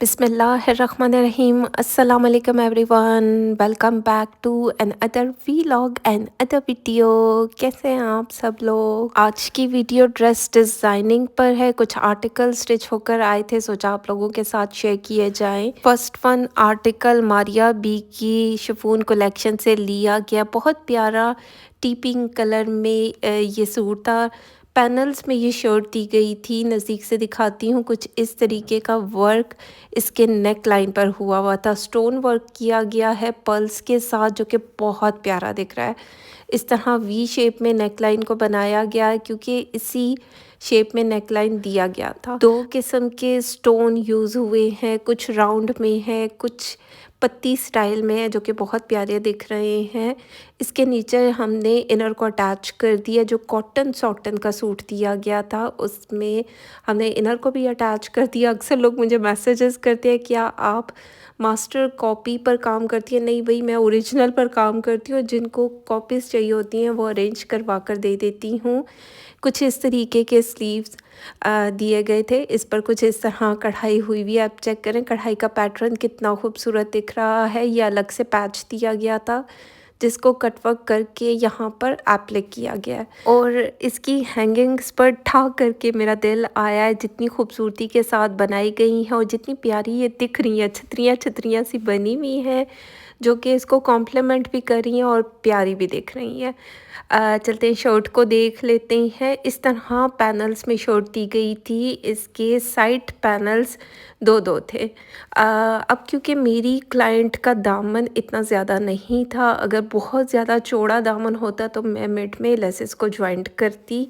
बिस्मिल्लाहिर्रहमानिर्रहीम अस्सलाम वालेकुम everyone. Welcome back to another vlog and other video. कैसे हैं आप सब लोग? आज की वीडियो ड्रेस डिज़ाइनिंग पर है। कुछ आर्टिकल स्टिच होकर आए थे, सोचा आप लोगों के साथ शेयर किए जाएं। First one article Maria B की शिफॉन कलेक्शन से लिया गया। बहुत प्यारा टी पिंक कलर में ये सूट था। पैनल्स में ये शर्ट दी गई थी। नज़दीक से दिखाती हूँ। कुछ इस तरीके का वर्क इसके नेक लाइन पर हुआ था। स्टोन वर्क किया गया है पर्ल्स के साथ, जो कि बहुत प्यारा दिख रहा है। इस तरह वी शेप में नेक लाइन को बनाया गया है, क्योंकि इसी शेप में नेक लाइन दिया गया था। दो किस्म के स्टोन यूज़ हुए हैं, कुछ राउंड में है, कुछ पत्ती स्टाइल में है, जो कि बहुत प्यारे दिख रहे हैं। इसके नीचे हमने इनर को अटैच कर दिया। जो कॉटन सॉटन का सूट दिया गया था, उसमें हमने इनर को भी अटैच कर दिया। अक्सर लोग मुझे मैसेजेस करते हैं, क्या आप मास्टर कॉपी पर काम करती है? नहीं भाई, मैं ओरिजिनल पर काम करती हूँ। जिनको कॉपीज़ चाहिए होती हैं वो अरेंज करवा कर दे देती हूँ। कुछ इस तरीके के स्लीव्स दिए गए थे। इस पर कुछ इस तरह कढ़ाई हुई हुई है। आप चेक करें कढ़ाई का पैटर्न कितना खूबसूरत दिख रहा है। ये अलग से पैच दिया गया था, जिसको कटवर्क करके यहाँ पर एप्लिक किया गया है। और इसकी हैंगिंग्स पर ठा करके मेरा दिल आया है, जितनी खूबसूरती के साथ बनाई गई हैं और जितनी प्यारी ये दिख रही हैं। छतरियाँ छतरियाँ सी बनी हुई हैं, जो कि इसको कॉम्प्लीमेंट भी कर रही हैं और प्यारी भी दिख रही हैं। चलते हैं शर्ट को देख लेते हैं। इस तरह पैनल्स में शर्ट दी गई थी। इसके साइड पैनल्स दो दो थे। अब क्योंकि मेरी क्लाइंट का दामन इतना ज़्यादा नहीं था, अगर बहुत ज़्यादा चौड़ा दामन होता तो मैं मिड में लेसेस को जॉइंट करती,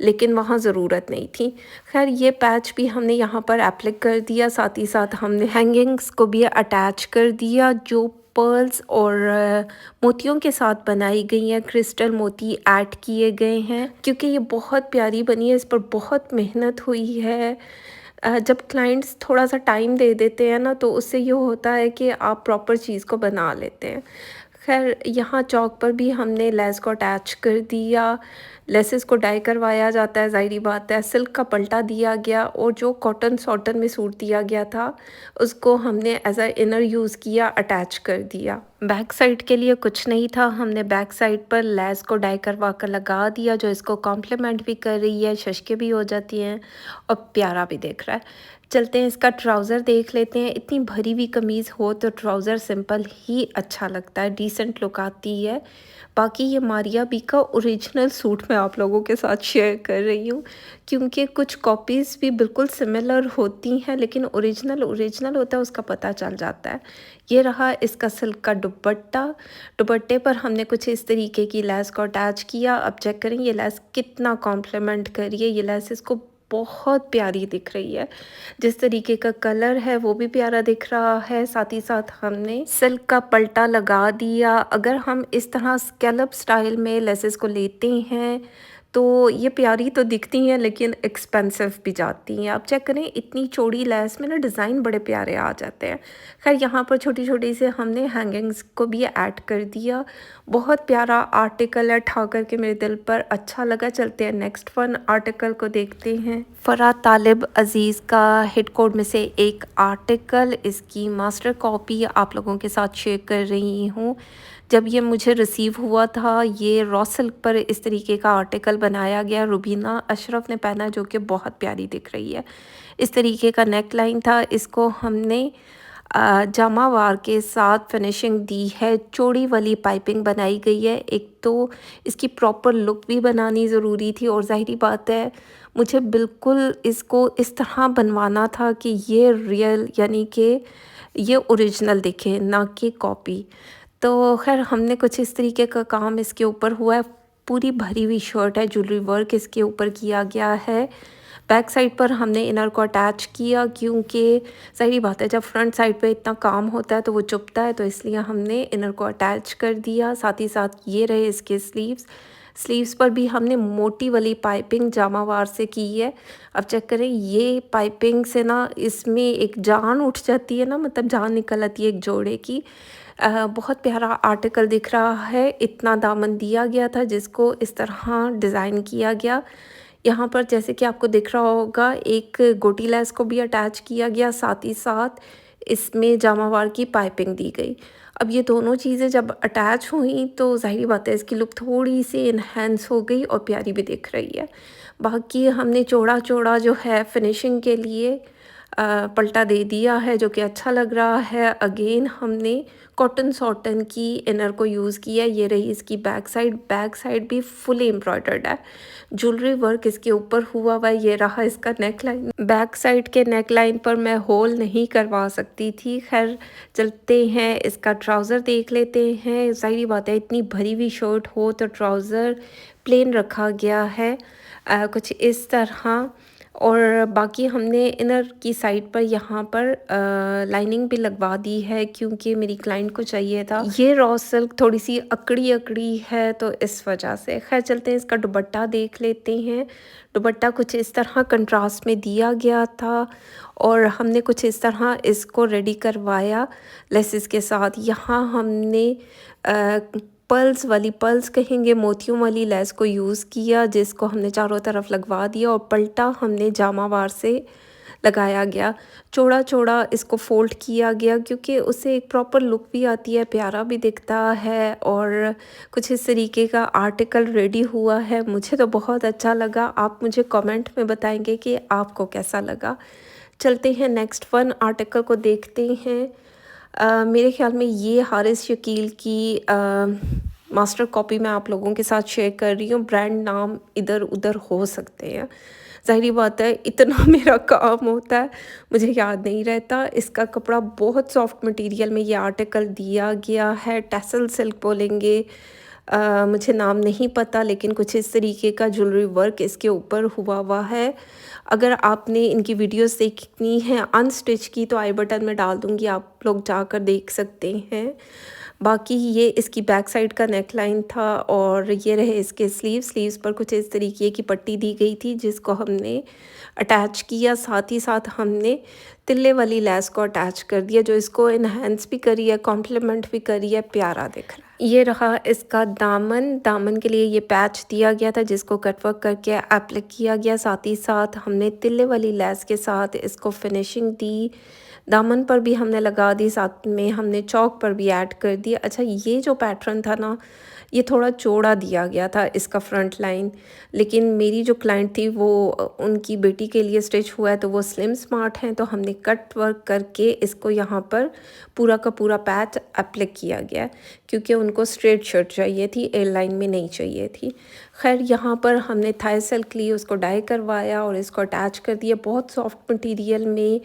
लेकिन वहाँ ज़रूरत नहीं थी। खैर ये पैच भी हमने यहाँ पर एप्लिक कर दिया। साथ ही साथ हमने हैंगिंग्स को भी अटैच कर दिया, जो पर्ल्स और मोतियों के साथ बनाई गई हैं। क्रिस्टल मोती ऐड किए गए हैं, क्योंकि ये बहुत प्यारी बनी है। इस पर बहुत मेहनत हुई है। जब क्लाइंट्स थोड़ा सा टाइम दे देते हैं ना, तो उससे ये होता है कि आप प्रॉपर चीज़ को बना लेते हैं। खैर यहाँ चौक पर भी हमने लेस को अटैच कर दिया। लेसेस को डाई करवाया जाता है, ज़ाहिरी बात है। सिल्क का पल्टा दिया गया, और जो कॉटन सॉटन में सूट दिया गया था, उसको हमने एज अ इनर यूज़ किया, अटैच कर दिया। बैक साइड के लिए कुछ नहीं था। हमने बैक साइड पर लेस को डाई करवा कर लगा दिया, जो इसको कॉम्प्लीमेंट भी कर रही है, शशके भी हो जाती हैं और प्यारा भी दिख रहा है। चलते हैं इसका ट्राउज़र देख लेते हैं। इतनी भरी हुई कमीज़ हो तो ट्राउज़र सिंपल ही अच्छा लगता है, डिसेंट लुक आती है। बाकी ये मारिया बी का ओरिजिनल सूट मैं आप लोगों के साथ शेयर कर रही हूँ, क्योंकि कुछ कॉपीज़ भी बिल्कुल सिमिलर होती हैं, लेकिन ओरिजिनल ओरिजिनल होता है, उसका पता चल जाता है। ये रहा इसका सिल्क का दुपट्टा। दुपट्टे पर हमने कुछ इस तरीके की लेस को अटैच किया। अब चेक करें ये लेस कितना कॉम्प्लीमेंट कर रही है। ये लेस इसको बहुत प्यारी दिख रही है। जिस तरीके का कलर है वो भी प्यारा दिख रहा है। साथ ही साथ हमने सिल्क का पल्टा लगा दिया। अगर हम इस तरह स्कैलप स्टाइल में लेसेस को लेते हैं तो ये प्यारी तो दिखती हैं, लेकिन एक्सपेंसिव भी जाती हैं। आप चेक करें इतनी चौड़ी लेस में ना डिज़ाइन बड़े प्यारे आ जाते हैं। खैर यहाँ पर छोटी छोटी से हमने हैंगिंग्स को भी ऐड कर दिया। बहुत प्यारा आर्टिकल है, ठा करके मेरे दिल पर अच्छा लगा। चलते हैं नेक्स्ट वन आर्टिकल को देखते हैं। फ़रा तालिब अज़ीज़ का हिट कोड में से एक आर्टिकल, इसकी मास्टर कॉपी आप लोगों के साथ शेयर कर रही हूँ। जब ये मुझे रिसीव हुआ था, ये रॉ सिल्क पर इस तरीके का आर्टिकल बनाया गया। रुबीना अशरफ ने पहना, जो कि बहुत प्यारी दिख रही है। इस तरीके का नेक लाइन था। इसको हमने जामावार के साथ फिनिशिंग दी है। चौड़ी वाली पाइपिंग बनाई गई है। एक तो इसकी प्रॉपर लुक भी बनानी ज़रूरी थी, और ज़ाहिरी बात है मुझे बिल्कुल इसको इस तरह बनवाना था कि ये रियल यानी कि ये ओरिजिनल दिखे, ना कि कॉपी। तो खैर हमने कुछ इस तरीके का काम इसके ऊपर हुआ है। पूरी भरी हुई शर्ट है, ज्वेलरी वर्क इसके ऊपर किया गया है। बैक साइड पर हमने इनर को अटैच किया, क्योंकि सही बात है जब फ्रंट साइड पे इतना काम होता है तो वो चुभता है, तो इसलिए हमने इनर को अटैच कर दिया। साथ ही साथ ये रहे इसके स्लीव्स। स्लीव्स पर भी हमने मोटी वाली पाइपिंग जामावार से की है। अब चेक करें ये पाइपिंग से ना इसमें एक जान उठ जाती है ना, मतलब जान निकल आती है एक जोड़े की। बहुत प्यारा आर्टिकल दिख रहा है। इतना दामन दिया गया था जिसको इस तरह डिज़ाइन किया गया। यहाँ पर जैसे कि आपको दिख रहा होगा एक गोटी लेस को भी अटैच किया गया, साथ ही साथ इसमें जामावार की पाइपिंग दी गई। अब ये दोनों चीज़ें जब अटैच हुई तो ज़ाहिर बात है इसकी लुक थोड़ी सी इन्हेंस हो गई और प्यारी भी दिख रही है। बाकी हमने चौड़ा-चौड़ा जो है फिनिशिंग के लिए पल्टा दे दिया है जो कि अच्छा लग रहा है। अगेन हमने कॉटन सॉटन की इनर को यूज़ किया है। ये रही इसकी बैक साइड भी फुली एम्ब्रॉयडर्ड है। ज्वेलरी वर्क इसके ऊपर हुआ हुआ है। ये रहा इसका नेक लाइन। बैक साइड के नेक लाइन पर मैं होल नहीं करवा सकती थी। खैर चलते हैं, इसका ट्राउज़र देख लेते हैं। ज़ाहिर बात है इतनी भरी हुई शर्ट हो तो ट्राउज़र प्लेन रखा गया है कुछ इस तरह। और बाकी हमने इनर की साइड पर यहाँ पर लाइनिंग भी लगवा दी है क्योंकि मेरी क्लाइंट को चाहिए था। ये रॉ सिल्क थोड़ी सी अकड़ी है तो इस वजह से। खैर चलते हैं, इसका दुपट्टा देख लेते हैं। दुपट्टा कुछ इस तरह कंट्रास्ट में दिया गया था और हमने कुछ इस तरह इसको रेडी करवाया लेसेस के साथ। यहाँ हमने पर्ल्स कहेंगे, मोतियों वाली लेस को यूज़ किया जिसको हमने चारों तरफ लगवा दिया और पल्टा हमने जामावार से लगाया गया। चौड़ा-चौड़ा इसको फ़ोल्ड किया गया क्योंकि उससे एक प्रॉपर लुक भी आती है, प्यारा भी दिखता है और कुछ इस तरीके का आर्टिकल रेडी हुआ है। मुझे तो बहुत अच्छा लगा। आप मुझे कमेंट में बताएँगे कि आपको कैसा लगा। चलते हैं नेक्स्ट वन आर्टिकल को देखते हैं। मेरे ख़्याल में ये हारिस शकील की मास्टर कॉपी मैं आप लोगों के साथ शेयर कर रही हूँ। ब्रांड नाम इधर-उधर हो सकते हैं। ज़ाहिर बात है इतना मेरा काम होता है, मुझे याद नहीं रहता। इसका कपड़ा बहुत सॉफ्ट मटेरियल में ये आर्टिकल दिया गया है। टैसल सिल्क बोलेंगे, मुझे नाम नहीं पता लेकिन कुछ इस तरीके का ज्वेलरी वर्क इसके ऊपर हुआ है। अगर आपने इनकी वीडियोस देखनी है अनस्टिच की तो आई बटन में डाल दूँगी, आप लोग जाकर देख सकते हैं। बाकी ये इसकी बैक साइड का नेक लाइन था और ये रहे इसके स्लीव्स पर कुछ इस तरीके की पट्टी दी गई थी जिसको हमने अटैच किया। साथ ही साथ हमने तिल्ले वाली लेस को अटैच कर दिया जो इसको इन्हेंस भी करी है, कॉम्प्लीमेंट भी करी है, प्यारा दिख रहा है। ये रहा इसका दामन के लिए ये पैच दिया गया था जिसको कटवर्क करके एप्लिक किया गया। साथ ही साथ हमने तिल्ले वाली लेस के साथ इसको फिनिशिंग दी। दामन पर भी हमने लगा दी, साथ में हमने चौक पर भी ऐड कर दिया। अच्छा, ये जो पैटर्न था ना, ये थोड़ा चौड़ा दिया गया था इसका फ्रंट लाइन, लेकिन मेरी जो क्लाइंट थी वो उनकी बेटी के लिए स्टिच हुआ है तो वो स्लिम स्मार्ट हैं तो हमने कट वर्क करके इसको यहाँ पर पूरा का पूरा पैच एप्लिक किया गया क्योंकि उनको स्ट्रेट शर्ट चाहिए थी, एयर लाइन में नहीं चाहिए थी। खैर यहाँ पर हमने थाई सिल्क ली, उसको डाई करवाया और इसको अटैच कर दिया। बहुत सॉफ्ट मटेरियल में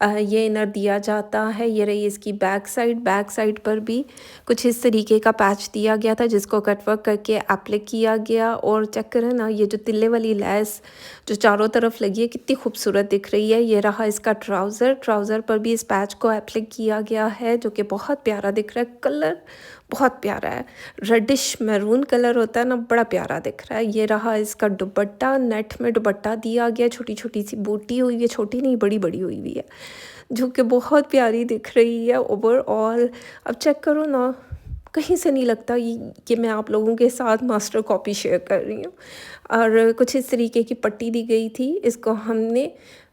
ये इनर दिया जाता है। ये रही इसकी बैक साइड पर भी कुछ इस तरीके का पैच दिया गया था जिसको कटवर्क करके एप्लिक किया गया। और चेक करें ना, ये जो तिल्ले वाली लेस जो चारों तरफ लगी है कितनी खूबसूरत दिख रही है। ये रहा इसका ट्राउज़र पर भी इस पैच को एप्लिक किया गया है जो कि बहुत प्यारा दिख रहा है। कलर बहुत प्यारा है, रेडिश मैरून कलर होता है ना, बड़ा प्यारा दिख रहा है। ये रहा इसका दुपट्टा, नेट में दुपट्टा दिया गया, छोटी छोटी सी बूटी हुई है, छोटी नहीं बड़ी बड़ी हुई हुई है जो कि बहुत प्यारी दिख रही है ओवरऑल। अब चेक करो ना, कहीं से नहीं लगता ये मैं आप लोगों के साथ मास्टर कॉपी शेयर कर रही हूँ। और कुछ इस तरीके की पट्टी दी गई थी, इसको हमने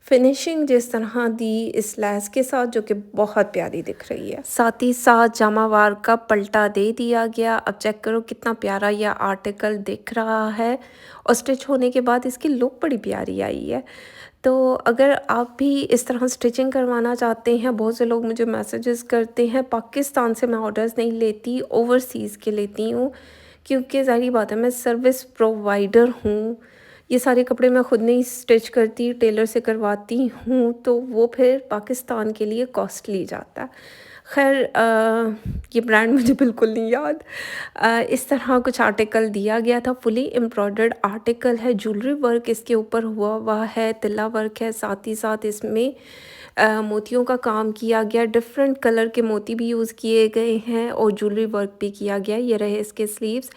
फिनिशिंग जिस तरह दी इस लेस के साथ जो कि बहुत प्यारी दिख रही है। साथ ही साथ जामावार का पल्टा दे दिया गया। अब चेक करो कितना प्यारा यह आर्टिकल दिख रहा है और स्टिच होने के बाद इसकी लुक बड़ी प्यारी आई है। तो अगर आप भी इस तरह स्टिचिंग करवाना चाहते हैं, बहुत से लोग मुझे मैसेजेस करते हैं। पाकिस्तान से मैं ऑर्डर्स नहीं लेती, ओवरसीज़ के लेती हूँ क्योंकि ज़ाहिर बात है मैं सर्विस प्रोवाइडर हूँ। ये सारे कपड़े मैं खुद नहीं स्टिच करती, टेलर से करवाती हूँ तो वो फिर पाकिस्तान के लिए कॉस्टली जाता है। खैर ये ब्रांड मुझे बिल्कुल नहीं याद। इस तरह कुछ आर्टिकल दिया गया था, फुली एम्ब्रॉयडर्ड आर्टिकल है, ज्वेलरी वर्क इसके ऊपर हुआ है, तिल्ला वर्क है, साथ ही साथ इसमें मोतियों का काम किया गया, डिफरेंट कलर के मोती भी यूज़ किए गए हैं और ज्वेलरी वर्क भी किया गया। ये रहे इसके स्लीव्स,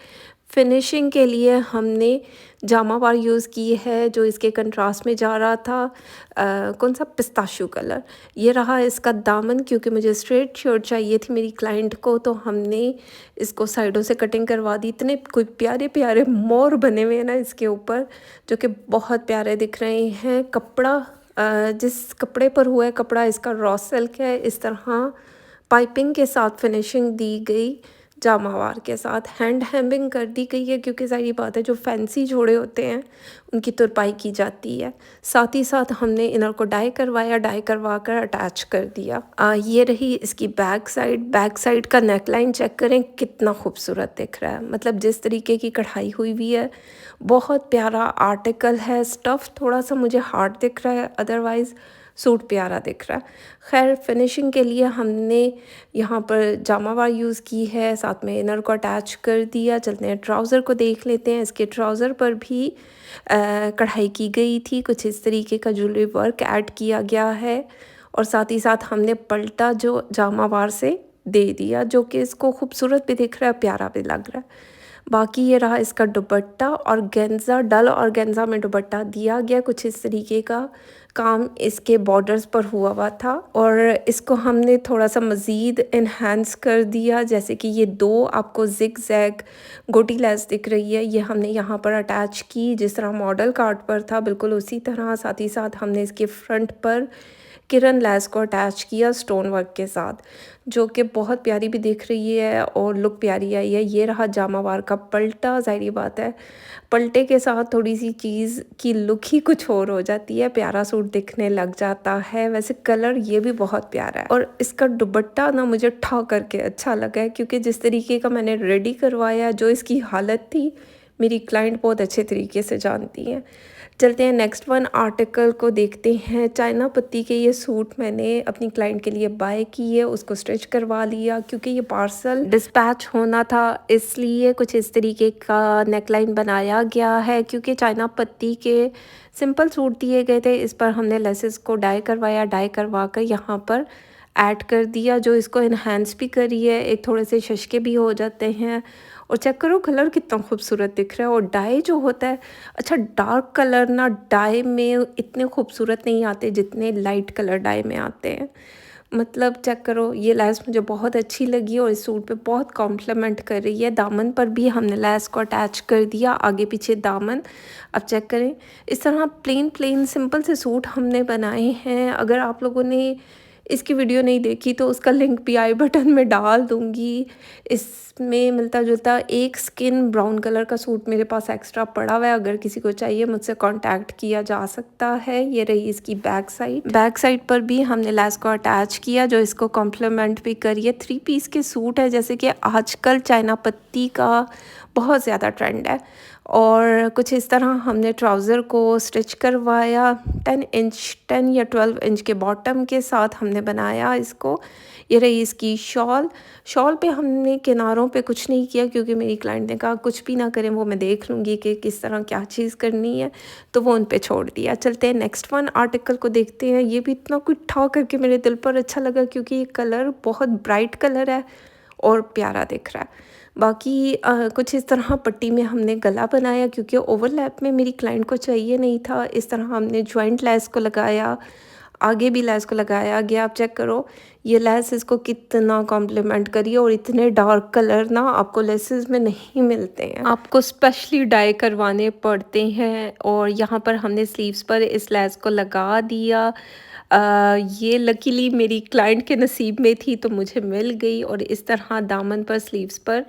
फिनिशिंग के लिए हमने जामावार यूज़ की है जो इसके कंट्रास्ट में जा रहा था। कौन सा पिस्ताशियो कलर। ये रहा इसका दामन, क्योंकि मुझे स्ट्रेट शर्ट चाहिए थी मेरी क्लाइंट को, तो हमने इसको साइडों से कटिंग करवा दी। इतने कोई प्यारे प्यारे मोर बने हुए हैं ना इसके ऊपर, जो कि बहुत प्यारे दिख रहे हैं। कपड़ा जिस कपड़े पर हुआ है, कपड़ा इसका रॉ सिल्क है। इस तरह पाइपिंग के साथ फिनिशिंग दी गई, जामावार के साथ हैंड हेमिंग कर दी गई है, क्योंकि सारी बात है जो फैंसी जोड़े होते हैं उनकी तुरपाई की जाती है। साथ ही साथ हमने इनर को डाई करवाया, डाई करवा कर अटैच कर दिया। ये रही इसकी बैक साइड। बैक साइड का नेकलाइन चेक करें कितना खूबसूरत दिख रहा है। मतलब जिस तरीके की कढ़ाई हुई हुई है, बहुत प्यारा आर्टिकल है। स्टफ़ थोड़ा सा मुझे हार्ड दिख रहा है, अदरवाइज़ सूट प्यारा दिख रहा है। खैर फिनिशिंग के लिए हमने यहाँ पर जामावार यूज़ की है, साथ में इनर को अटैच कर दिया। चलते हैं ट्राउज़र को देख लेते हैं। इसके ट्राउज़र पर भी कढ़ाई की गई थी, कुछ इस तरीके का ज्वेलरी वर्क ऐड किया गया है, और साथ ही साथ हमने पल्टा जो जामावार से दे दिया, जो कि इसको खूबसूरत भी दिख रहा है, प्यारा भी लग रहा है। बाकी ये रहा इसका दुपट्टा, और गेंजा डल और गेंजा में दुपट्टा दिया गया। कुछ इस तरीके का काम इसके बॉर्डर्स पर हुआ था, और इसको हमने थोड़ा सा मज़ीद इन्हांस कर दिया। जैसे कि ये दो आपको जिग जैग गोटी लेस दिख रही है, ये हमने यहाँ पर अटैच की जिस तरह मॉडल कार्ड पर था, बिल्कुल उसी तरह। साथ ही साथ हमने इसके फ्रंट पर किरण लेस को अटैच किया स्टोन वर्क के साथ, जो कि बहुत प्यारी भी दिख रही है और लुक प्यारी आई है। ये रहा जामावार का पल्टा। ज़ाहिर बात है पलटे के साथ थोड़ी सी चीज़ की लुक ही कुछ और हो जाती है, प्यारा सूट दिखने लग जाता है। वैसे कलर ये भी बहुत प्यारा है, और इसका दुपट्टा ना मुझे ठा करके अच्छा लगा है, क्योंकि जिस तरीके का मैंने रेडी करवाया, जो इसकी हालत थी, मेरी क्लाइंट बहुत अच्छे तरीके से जानती हैं। चलते हैं नेक्स्ट वन आर्टिकल को देखते हैं। चाइना पत्ती के ये सूट मैंने अपनी क्लाइंट के लिए बाय किए, उसको स्टिच करवा लिया, क्योंकि ये पार्सल डिस्पैच होना था, इसलिए कुछ इस तरीके का नेकलाइन बनाया गया है। क्योंकि चाइना पत्ती के सिंपल सूट दिए गए थे, इस पर हमने लेसेस को डाई करवाया, डाई करवा कर यहाँ पर ऐड कर दिया, जो इसको इन्हांस भी करी है। एक थोड़े से शशके भी हो जाते हैं, और चेक करो कलर कितना खूबसूरत दिख रहा है। और डाई जो होता है, अच्छा डार्क कलर ना डाई में इतने खूबसूरत नहीं आते जितने लाइट कलर डाई में आते हैं। मतलब चेक करो, ये लेस मुझे बहुत अच्छी लगी और इस सूट पे बहुत कॉम्प्लीमेंट कर रही है। दामन पर भी हमने लेस को अटैच कर दिया, आगे पीछे दामन। अब चेक करें, इस तरह प्लेन प्लेन सिंपल से सूट हमने बनाए हैं। अगर आप लोगों ने इसकी वीडियो नहीं देखी तो उसका लिंक भी आई बटन में डाल दूँगी। इसमें मिलता जुलता एक स्किन ब्राउन कलर का सूट मेरे पास एक्स्ट्रा पड़ा हुआ है, अगर किसी को चाहिए मुझसे कांटेक्ट किया जा सकता है। ये रही इसकी बैक साइड। बैक साइड पर भी हमने लेस को अटैच किया, जो इसको कॉम्प्लीमेंट भी करिए। 3 पीस के सूट है, जैसे कि आजकल चाइना पत्ती का बहुत ज़्यादा ट्रेंड है। और कुछ इस तरह हमने ट्राउज़र को स्टिच करवाया। 10 या 12 इंच के बॉटम के साथ हमने बनाया इसको। ये रही इसकी शॉल। शॉल पे हमने किनारों पे कुछ नहीं किया, क्योंकि मेरी क्लाइंट ने कहा कुछ भी ना करें, वो मैं देख लूँगी कि किस तरह क्या चीज़ करनी है, तो वो उन पे छोड़ दिया। चलते हैं नेक्स्ट वन आर्टिकल को देखते हैं। ये भी इतना कुछ ठा करके मेरे दिल पर अच्छा लगा, क्योंकि ये कलर बहुत ब्राइट कलर है और प्यारा दिख रहा है। बाकी कुछ इस तरह पट्टी में हमने गला बनाया, क्योंकि ओवरलैप में मेरी क्लाइंट को चाहिए नहीं था। इस तरह हमने जॉइंट लेस को लगाया, आगे भी लेस को लगाया गया। आप चेक करो ये लेस इसको कितना कॉम्प्लीमेंट करिए, और इतने डार्क कलर ना आपको लेसेस में नहीं मिलते हैं, आपको स्पेशली डाई करवाने पड़ते हैं। और यहाँ पर हमने स्लीव्स पर इस लेस को लगा दिया। ये लकीली मेरी क्लाइंट के नसीब में थी तो मुझे मिल गई, और इस तरह दामन पर स्लीव्स पर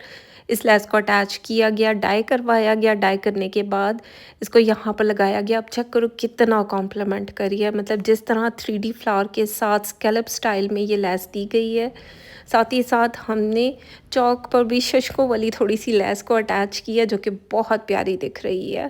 इस लेस को अटैच किया गया, डाई करवाया गया। डाई करने के बाद इसको यहाँ पर लगाया गया। अब चेक करो कितना कॉम्प्लीमेंट करी है, मतलब जिस तरह 3D फ्लावर के साथ स्कैलप स्टाइल में ये लेस दी गई है। साथ ही साथ हमने चौक पर भी शशकों वाली थोड़ी सी लेस को अटैच किया, जो कि बहुत प्यारी दिख रही है।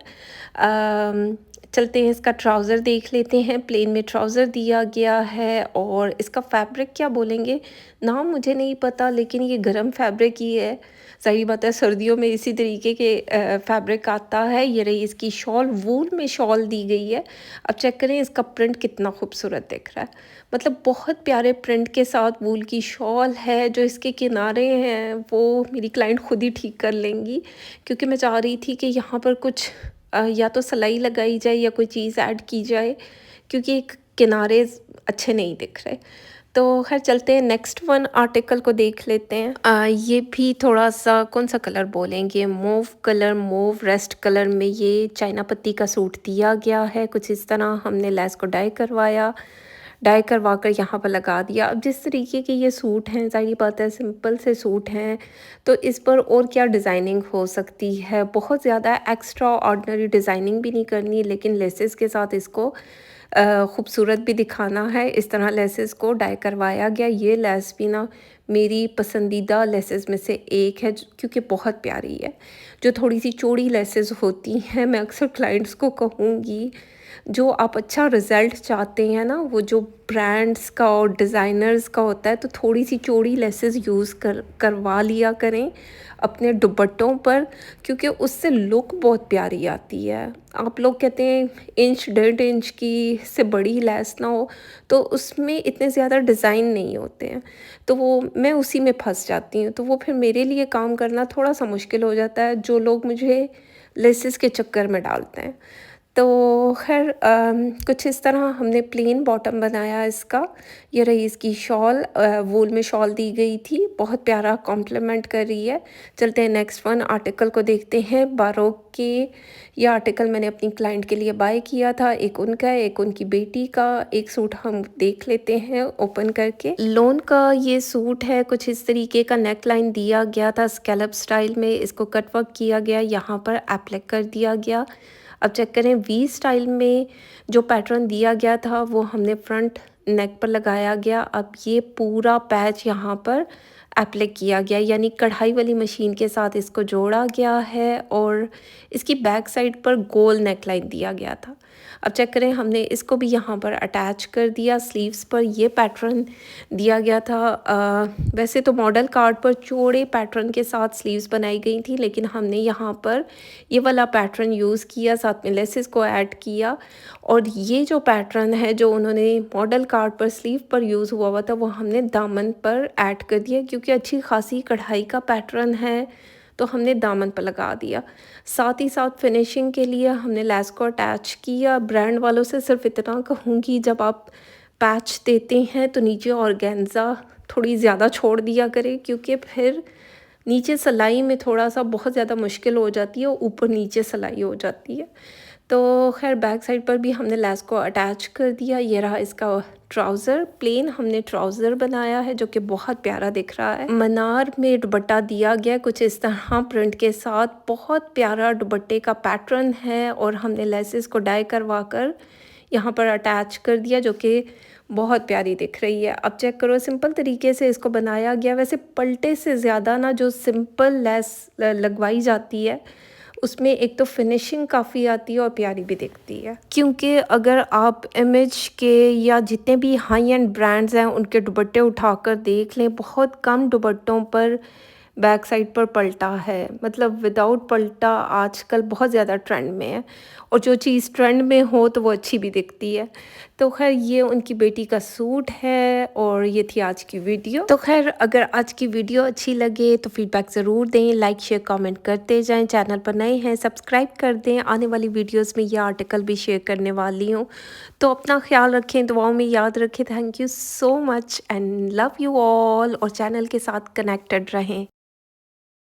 चलते हैं इसका ट्राउज़र देख लेते हैं। प्लेन में ट्राउज़र दिया गया है और इसका फैब्रिक क्या बोलेंगे, नाम मुझे नहीं पता, लेकिन ये गर्म फैब्रिक ही है। सही बात है, सर्दियों में इसी तरीके के फैब्रिक आता है। ये रही इसकी शॉल, वूल में शॉल दी गई है। अब चेक करें इसका प्रिंट कितना खूबसूरत दिख रहा है, मतलब बहुत प्यारे प्रिंट के साथ वूल की शॉल है। जो इसके किनारे हैं वो मेरी क्लाइंट खुद ही ठीक कर लेंगी, क्योंकि मैं चाह रही थी कि यहाँ पर कुछ या तो सिलाई लगाई जाए या कोई चीज़ ऐड की जाए, क्योंकि एक किनारे अच्छे नहीं दिख रहे। तो खैर चलते हैं नेक्स्ट वन आर्टिकल को देख लेते हैं। ये भी थोड़ा सा कौन सा कलर बोलेंगे, move colour, move rest colour में ये चाइना पत्ती का सूट दिया गया है। कुछ इस तरह हमने लेस को डाई करवाया, डाई करवा कर यहाँ पर लगा दिया। अब जिस तरीके के ये सूट हैं, ज़ाहिर बात है सिंपल से सूट हैं, तो इस पर और क्या डिज़ाइनिंग हो सकती है। बहुत ज़्यादा एक्स्ट्रा ऑर्डिनरी डिज़ाइनिंग भी नहीं करनी, लेकिन लेसेस के साथ इसको खूबसूरत भी दिखाना है। इस तरह लेसेस को डाई करवाया गया। ये लेस भी ना मेरी पसंदीदा लेसेस में से एक है, क्योंकि बहुत प्यारी है। जो थोड़ी सी चौड़ी लेसेस होती हैं, मैं अक्सर क्लाइंट्स को कहूँगी, जो आप अच्छा रिज़ल्ट चाहते हैं ना, वो जो ब्रांड्स का और डिज़ाइनर्स का होता है, तो थोड़ी सी चौड़ी लेसेस यूज़ करवा लिया करें अपने दुपट्टों पर, क्योंकि उससे लुक बहुत प्यारी आती है। आप लोग कहते हैं इंच 1.5 इंच की से बड़ी लेस ना हो, तो उसमें इतने ज़्यादा डिज़ाइन नहीं होते हैं, तो वो मैं उसी में फंस जाती हूँ। तो वो फिर मेरे लिए काम करना थोड़ा सा मुश्किल हो जाता है, जो लोग मुझे लेसेस के चक्कर में डालते हैं। तो खैर कुछ इस तरह हमने प्लेन बॉटम बनाया इसका। ये रही इसकी शॉल, वूल में शॉल दी गई थी, बहुत प्यारा कॉम्प्लीमेंट कर रही है। चलते हैं नेक्स्ट वन आर्टिकल को देखते हैं। बारोक के ये आर्टिकल मैंने अपनी क्लाइंट के लिए बाय किया था, एक उनका है, एक उनकी बेटी का। एक सूट हम देख लेते हैं ओपन करके। लोन का ये सूट है, कुछ इस तरीके का नेक लाइन दिया गया था स्कैलप स्टाइल में, इसको कटवर्क किया गया, यहाँ पर एप्लिक कर दिया गया। अब चेक करें वी स्टाइल में जो पैटर्न दिया गया था वो हमने फ्रंट नेक पर लगाया गया। अब ये पूरा पैच यहाँ पर एप्लिक किया गया, यानी कढ़ाई वाली मशीन के साथ इसको जोड़ा गया है और इसकी बैक साइड पर गोल नेक लाइन दिया गया था। अब चेक करें हमने इसको भी यहाँ पर अटैच कर दिया। स्लीव्स पर ये पैटर्न दिया गया था। वैसे तो मॉडल कार्ड पर चौड़े पैटर्न के साथ स्लीव्स बनाई गई थी, लेकिन हमने यहाँ पर ये वाला पैटर्न यूज़ किया, साथ में लेसेस को ऐड किया। और ये जो पैटर्न है जो उन्होंने मॉडल कार्ड पर स्लीव पर यूज़ हुआ था, वो हमने दामन पर ऐड कर दिया, क्योंकि अच्छी खासी कढ़ाई का पैटर्न है, तो हमने दामन पर लगा दिया। साथ ही साथ फिनिशिंग के लिए हमने लेस को अटैच किया। ब्रांड वालों से सिर्फ इतना कहूँगी, जब आप पैच देते हैं तो नीचे ऑर्गेन्जा थोड़ी ज़्यादा छोड़ दिया करें, क्योंकि फिर नीचे सिलाई में थोड़ा सा बहुत ज़्यादा मुश्किल हो जाती है और ऊपर नीचे सिलाई हो जाती है। तो खैर बैक साइड पर भी हमने लेस को अटैच कर दिया। ये रहा इसका ट्राउज़र, प्लेन हमने ट्राउज़र बनाया है जो कि बहुत प्यारा दिख रहा है। मनार में दुपट्टा दिया गया कुछ इस तरह प्रिंट के साथ, बहुत प्यारा दुपट्टे का पैटर्न है और हमने लेसेस को डाई करवा कर यहाँ पर अटैच कर दिया, जो कि बहुत प्यारी दिख रही है। अब चेक करो सिंपल तरीके से इसको बनाया गया। वैसे पलटे से ज़्यादा ना जो सिंपल लेस लगवाई जाती है उसमें एक तो फिनिशिंग काफ़ी आती है और प्यारी भी दिखती है, क्योंकि अगर आप इमेज के या जितने भी हाई एंड ब्रांड्स हैं उनके दुपट्टे उठाकर देख लें, बहुत कम दुपट्टों पर बैक साइड पर पलटा है, मतलब विदाउट पलटा आजकल बहुत ज़्यादा ट्रेंड में है, और जो चीज़ ट्रेंड में हो तो वो अच्छी भी दिखती है। तो खैर ये उनकी बेटी का सूट है और ये थी आज की वीडियो। तो खैर अगर आज की वीडियो अच्छी लगे तो फीडबैक ज़रूर दें, लाइक शेयर कमेंट करते जाएं। चैनल पर नए हैं सब्सक्राइब कर दें, आने वाली वीडियोस में ये आर्टिकल भी शेयर करने वाली हूँ। तो अपना ख्याल रखें, दुआओं में याद रखें। Thank you so much and love you all, और चैनल के साथ कनेक्टेड रहें।